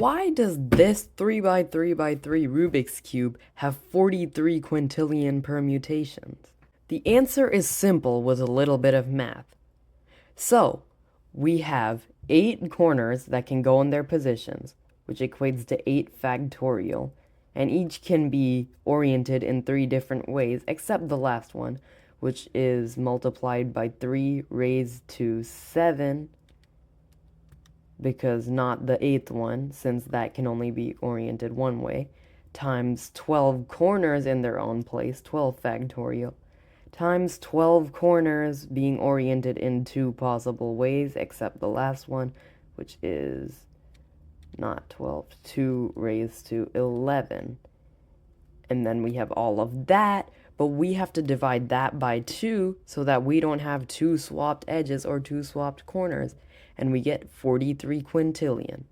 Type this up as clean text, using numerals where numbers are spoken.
Why does this 3 by 3 by 3 Rubik's Cube have 43 quintillion permutations? The answer is simple with a little bit of math. So, we have 8 corners that can go in their positions, which equates to 8 factorial, and each can be oriented in 3 different ways, except the last one, which is multiplied by 3 raised to 7, because not the 8th one, since that can only be oriented one way, times 12 corners in their own place, 12 factorial, times 12 corners being oriented in 2 possible ways, except the last one, which is not 12, 2 raised to 11. And then we have all of that, but we have to divide that by 2 so that we don't have 2 swapped edges or 2 swapped corners, and we get 43 quintillion.